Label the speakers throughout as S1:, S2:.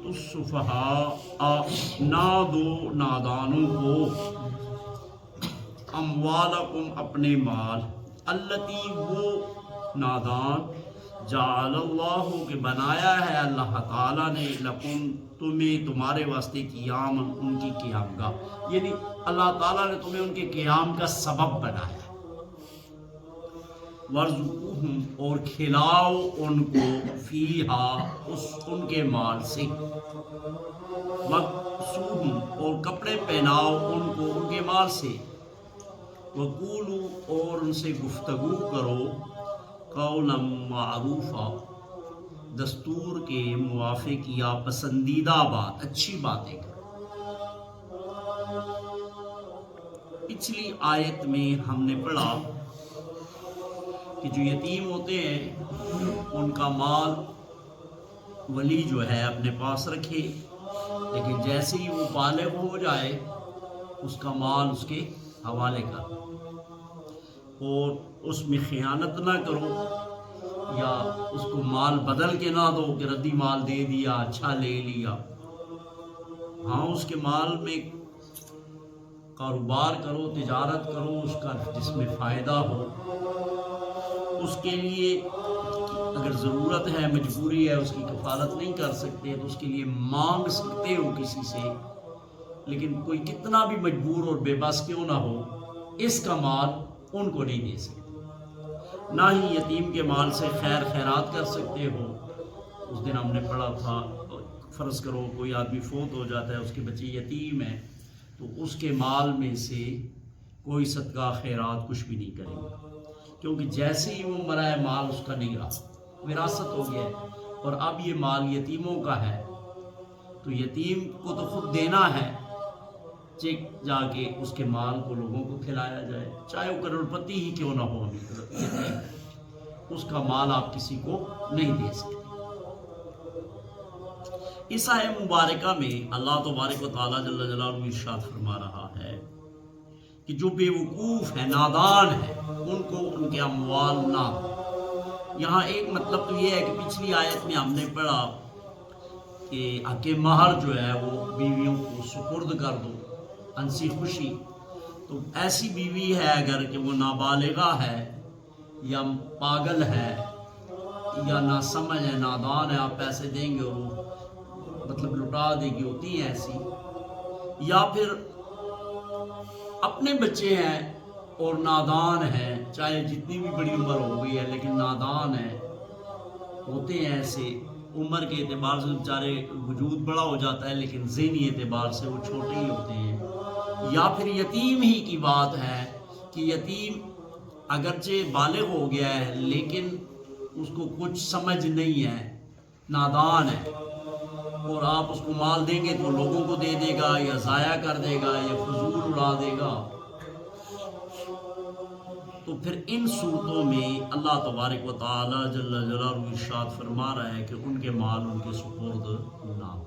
S1: السفہاء نہ دو نادانوں کو اموالکم اپنے مال التی وہ نادان جعل اللہ کہ بنایا ہے اللہ تعالیٰ نے لکم تمہیں تمہارے واسطے قیام ان کی قیام گاہ، یعنی اللہ تعالیٰ نے تمہیں ان کے قیام کا سبب بنایا۔ وارزقوہم اور کھلاؤ ان کو فیہا ان کے مال سے، وکسوہم اور کپڑے پہناؤ ان کو ان کے مال سے، وقولو اور ان سے گفتگو کرو قولا معروفا دستور کے موافق یا پسندیدہ بات، اچھی باتیں کرو۔ پچھلی آیت میں ہم نے پڑھا کہ جو یتیم ہوتے ہیں ان کا مال ولی جو ہے اپنے پاس رکھے، لیکن جیسے ہی وہ بالغ ہو جائے اس کا مال اس کے حوالے کر، اور اس میں خیانت نہ کرو یا اس کو مال بدل کے نہ دو کہ ردی مال دے دیا اچھا لے لیا۔ ہاں اس کے مال میں کاروبار کرو، تجارت کرو اس کا جس میں فائدہ ہو، اس کے لیے اگر ضرورت ہے مجبوری ہے اس کی کفالت نہیں کر سکتے تو اس کے لیے مانگ سکتے ہو کسی سے، لیکن کوئی کتنا بھی مجبور اور بے بس کیوں نہ ہو اس کا مال ان کو نہیں دے سکتے۔ نہ ہی یتیم کے مال سے خیر خیرات کر سکتے ہو۔ اس دن ہم نے پڑھا تھا فرض کرو کوئی آدمی فوت ہو جاتا ہے، اس کے بچے یتیم ہیں، تو اس کے مال میں سے کوئی صدقہ خیرات کچھ بھی نہیں کرے گا، کیونکہ جیسے ہی وہ مرا ہے مال اس کا نہیں رہا، وراثت ہو گیا ہے، اور اب یہ مال یتیموں کا ہے تو یتیم کو تو خود دینا ہے، چیک جا کے اس کے مال کو لوگوں کو کھلایا جائے، چاہے وہ کروڑپتی ہی کیوں نہ ہو، یتیم اس کا مال آپ کسی کو نہیں دے سکتے۔ اس آیت مبارکہ میں اللہ تبارک و تعالیٰ جل جلالہ ارشاد فرما رہا ہے کہ جو بے وقوف ہے، نادان ہے، ان کو ان کے اموال نہ دو۔ یہاں ایک مطلب تو یہ ہے کہ پچھلی آیت میں ہم نے پڑھا کہ حق مہر جو ہے وہ بیویوں کو سپرد کر دو، انسی خوشی، تو ایسی بیوی ہے اگر کہ وہ نابالغہ ہے یا پاگل ہے یا ناسمجھ ہے، نادان ہے، آپ پیسے دیں گے اور وہ مطلب لٹا دے گی، ہوتی ہے ایسی، یا پھر اپنے بچے ہیں اور نادان ہیں، چاہے جتنی بھی بڑی عمر ہو گئی ہے لیکن نادان ہے، ہوتے ہیں ایسے، عمر کے اعتبار سے بیچارے وجود بڑا ہو جاتا ہے لیکن ذہنی اعتبار سے وہ چھوٹے ہی ہوتے ہیں۔ یا پھر یتیم ہی کی بات ہے کہ یتیم اگرچہ بالغ ہو گیا ہے لیکن اس کو کچھ سمجھ نہیں ہے، نادان ہے، اور آپ اس کو مال دیں گے تو لوگوں کو دے دے گا یا ضائع کر دے گا یا فضول اڑا دے گا، تو پھر ان صورتوں میں اللہ تبارک و تعالی جل جلالہ ارشاد فرما رہا ہے کہ ان کے مال ان کے سپرد نہ ہو۔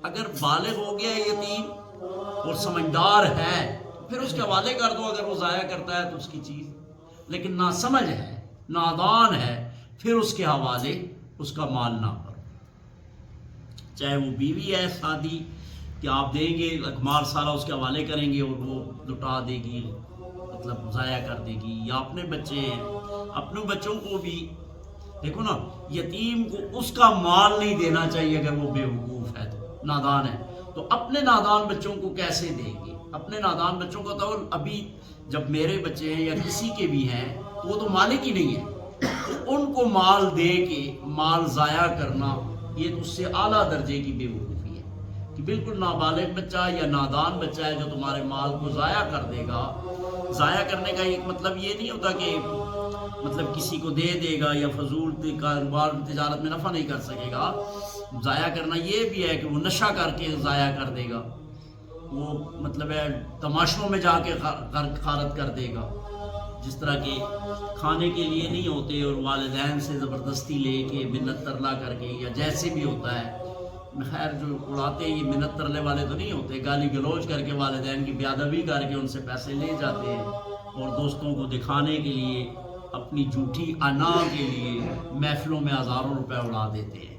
S1: اگر بالغ ہو گیا یتیم اور سمجھدار ہے پھر اس کے حوالے کر دو، اگر وہ ضائع کرتا ہے تو اس کی چیز، لیکن ناسمجھ ہے، نادان ہے، پھر اس کے حوالے اس کا مال نہ کرو، چاہے وہ بیوی ہے شادی کہ آپ دیں گے اکمار سارا اس کے حوالے کریں گے اور وہ لٹا دے گی، مطلب ضائع کر دے گی، یا اپنے بچے ہیں، اپنے بچوں کو بھی دیکھو نا، یتیم کو اس کا مال نہیں دینا چاہیے اگر وہ بے وقوف ہے تو، نادان ہے، تو اپنے نادان بچوں کو کیسے دیں گے؟ اپنے نادان بچوں کو تو ابھی جب میرے بچے ہیں یا کسی کے بھی ہیں تو وہ تو مالک ہی نہیں ہے، تو ان کو مال دے کے مال ضائع کرنا یہ تو اس سے اعلیٰ درجے کی بے وقوفی ہے کہ بالکل نابالغ بچہ یا نادان بچہ ہے جو تمہارے مال کو ضائع کر دے گا۔ ضائع کرنے کا ایک مطلب یہ نہیں ہوتا کہ مطلب کسی کو دے دے گا یا فضول کاروبار تجارت میں نفع نہیں کر سکے گا، ضائع کرنا یہ بھی ہے کہ وہ نشہ کر کے ضائع کر دے گا، وہ مطلب ہے تماشوں میں جا کے خارت کر دے گا، جس طرح کہ کھانے کے لیے نہیں ہوتے اور والدین سے زبردستی لے کے منت ترلا کر کے یا جیسے بھی ہوتا ہے، خیر جو اڑاتے ہیں یہ منت ترلے والے تو نہیں ہوتے، گالی گلوچ کر کے والدین کی بے ادبی کر کے ان سے پیسے لے جاتے ہیں اور دوستوں کو دکھانے کے لیے اپنی جھوٹی انا کے لیے محفلوں میں ہزاروں روپے اڑا دیتے ہیں،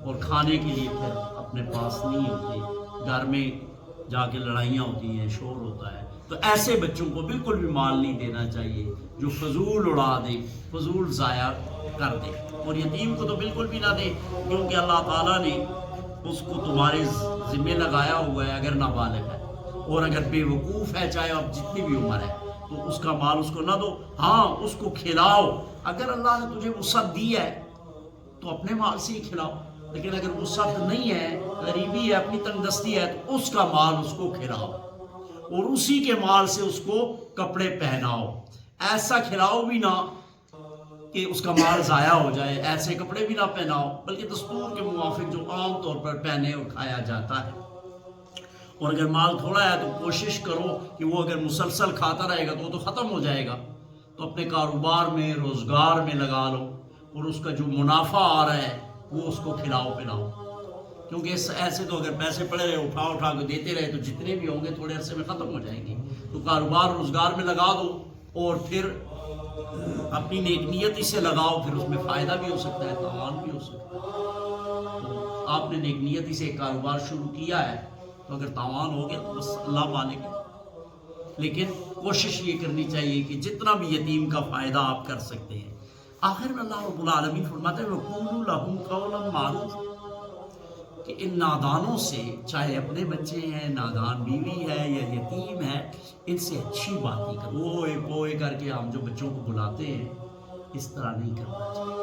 S1: اور کھانے کے لیے پھر اپنے پاس نہیں ہوتے، گھر میں جا کے لڑائیاں ہوتی ہیں، شور ہوتا ہے، تو ایسے بچوں کو بالکل بھی مال نہیں دینا چاہیے جو فضول اڑا دے، فضول ضائع کر دے۔ اور یتیم کو تو بالکل بھی نہ دے، کیونکہ اللہ تعالیٰ نے اس کو تمہارے ذمہ لگایا ہوا ہے اگر نابالغ ہے، اور اگر بے وقوف ہے چاہے اب جتنی بھی عمر ہے، تو اس کا مال اس کو نہ دو، ہاں اس کو کھلاؤ۔ اگر اللہ نے تجھے وسعت دی ہے تو اپنے مال سے ہی کھلاؤ، لیکن اگر وسعت نہیں ہے، غریبی ہے، اپنی تنگ دستی ہے، تو اس کا مال اس کو کھلاؤ، اور اسی کے مال سے اس کو کپڑے پہناؤ۔ ایسا کھلاؤ بھی نہ کہ اس کا مال ضائع ہو جائے، ایسے کپڑے بھی نہ پہناؤ، بلکہ دستور کے موافق جو عام طور پر پہنے اور کھایا جاتا ہے۔ اور اگر مال تھوڑا ہے تو کوشش کرو کہ وہ اگر مسلسل کھاتا رہے گا تو وہ تو ختم ہو جائے گا، تو اپنے کاروبار میں، روزگار میں لگا لو، اور اس کا جو منافع آ رہا ہے وہ اس کو کھلاؤ پلاؤ، کیونکہ ایسے تو اگر پیسے پڑے رہے اٹھا اٹھا کے دیتے رہے تو جتنے بھی ہوں گے تھوڑے عرصے میں ختم ہو جائیں گے۔ تو کاروبار روزگار میں لگا دو، اور پھر اپنی نیک نیتی سے لگاؤ، پھر اس میں فائدہ بھی ہو سکتا ہے، تاوان بھی ہو سکتا ہے۔ تو آپ نے نیک نیتی سے ایک کاروبار شروع کیا ہے، تو اگر تاوان ہو گیا تو بس اللہ مالک ہے، لیکن کوشش یہ کرنی چاہیے کہ جتنا بھی یتیم کا فائدہ آپ کر سکتے ہیں۔ آخر میں اللہ رب العالمین فرماتے ہیں وَقُولُوا لَهُمْ قَوْلًا مَعْرُوفًا، کہ ان نادانوں سے، چاہے اپنے بچے ہیں، نادان بیوی ہے یا یتیم ہے، ان سے اچھی باتیں کرو۔ اوئے پوئے کر کے ہم جو بچوں کو بلاتے ہیں، اس طرح نہیں کرنا چاہیے،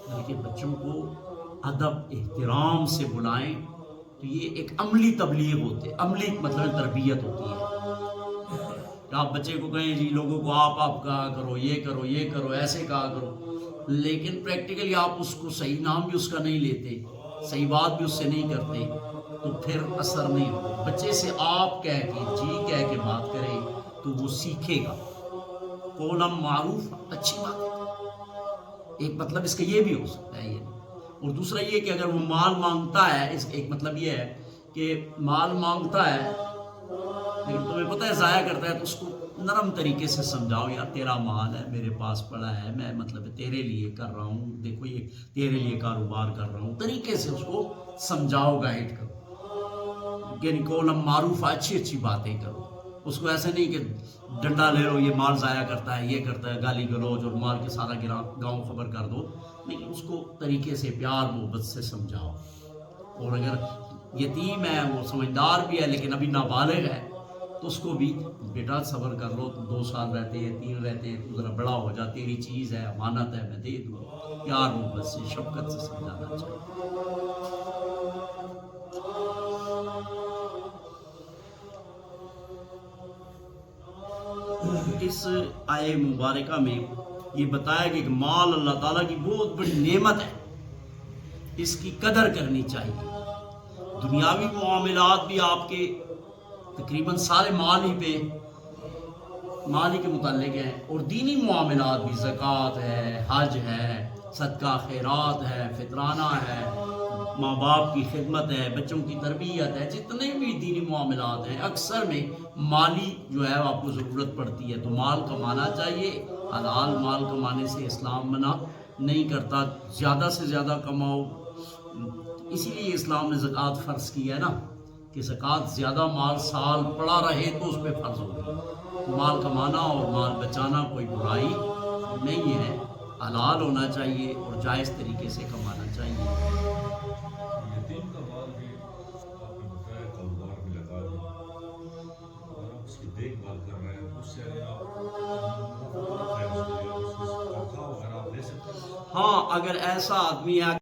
S1: بلکہ بچوں کو ادب احترام سے بلائیں۔ تو یہ ایک عملی تبلیغ ہوتی ہے، عملی مطلب تربیت ہوتی ہے کہ آپ بچے کو کہیں جی لوگوں کو آپ کہا کرو، یہ کرو یہ کرو، ایسے کہا کرو، لیکن پریکٹیکلی آپ اس کو صحیح نام بھی اس کا نہیں لیتے، صحیح بات بھی اس سے نہیں کرتے، تو پھر اثر نہیں ہوتا۔ بچے سے آپ کہہ کے، جی کہہ کے بات کرے تو وہ سیکھے گا۔ قولا معروف، اچھی بات ہے، ایک مطلب اس کا یہ بھی ہو سکتا ہے یہ، اور دوسرا یہ کہ اگر وہ مال مانگتا ہے، اس ایک مطلب یہ ہے کہ مال مانگتا ہے لیکن تمہیں پتہ ہے ضائع کرتا ہے، تو اس کو نرم طریقے سے سمجھاؤ، یار تیرا مال ہے، میرے پاس پڑا ہے، میں مطلب تیرے لیے کر رہا ہوں، دیکھو یہ تیرے لیے کاروبار کر رہا ہوں، طریقے سے اس کو سمجھاؤ، گائیڈ کرو، یعنی قولا معروف، اچھی اچھی باتیں کرو۔ اس کو ایسا نہیں کہ ڈنڈا لے لو، یہ مال ضائع کرتا ہے، یہ کرتا ہے، گالی گلوچ اور مال کے سارا گاؤں خبر کر دو، لیکن اس کو طریقے سے پیار محبت سے سمجھاؤ۔ اور اگر یتیم ہے، وہ سمجھدار بھی ہے لیکن ابھی نابالغ ہے، تو اس کو بھی بیٹا صبر کر لو، 2 سال رہتے ہیں، 3 رہتے ہیں، تو ذرا بڑا ہو جا، تیری چیز ہے، امانت ہے، میں دے دوں، پیار محبت سے شفقت سے سمجھانا چاہیے۔ اس آیہ مبارکہ میں یہ بتایا کہ مال اللہ تعالیٰ کی بہت بڑی نعمت ہے، اس کی قدر کرنی چاہیے۔ دنیاوی معاملات بھی آپ کے تقریباً سارے مال ہی کے متعلق ہیں، اور دینی معاملات بھی، زکوٰۃ ہے، حج ہے، صدقہ خیرات ہے، فطرانہ ہے، ماں باپ کی خدمت ہے، بچوں کی تربیت ہے، جتنے بھی دینی معاملات ہیں اکثر میں مالی جو ہے آپ کو ضرورت پڑتی ہے، تو مال کمانا چاہیے۔ حلال مال کمانے سے اسلام منع نہیں کرتا، زیادہ سے زیادہ کماؤ، اسی لیے اسلام نے زکوٰۃ فرض کی ہے نا، کہ زکوٰۃ زیادہ مال سال پڑا رہے تو اس پہ فرض ہوگی۔ مال کمانا اور مال بچانا کوئی برائی نہیں ہے، حلال ہونا چاہیے اور جائز طریقے سے کمانا چاہیے۔
S2: یتیم کا مال بھی آپ نے بتایا کاروبار میں لگا دیں، اور آپ اس کی دیکھ بھال کر رہے ہیں، اس سے اگر آپ منافع تو نہیں کھائیں اس کے لیے، اس کی تنخواہ وغیرہ آپ لے سکتے ہیں۔
S1: ہاں، اگر ایسا آدمی ہے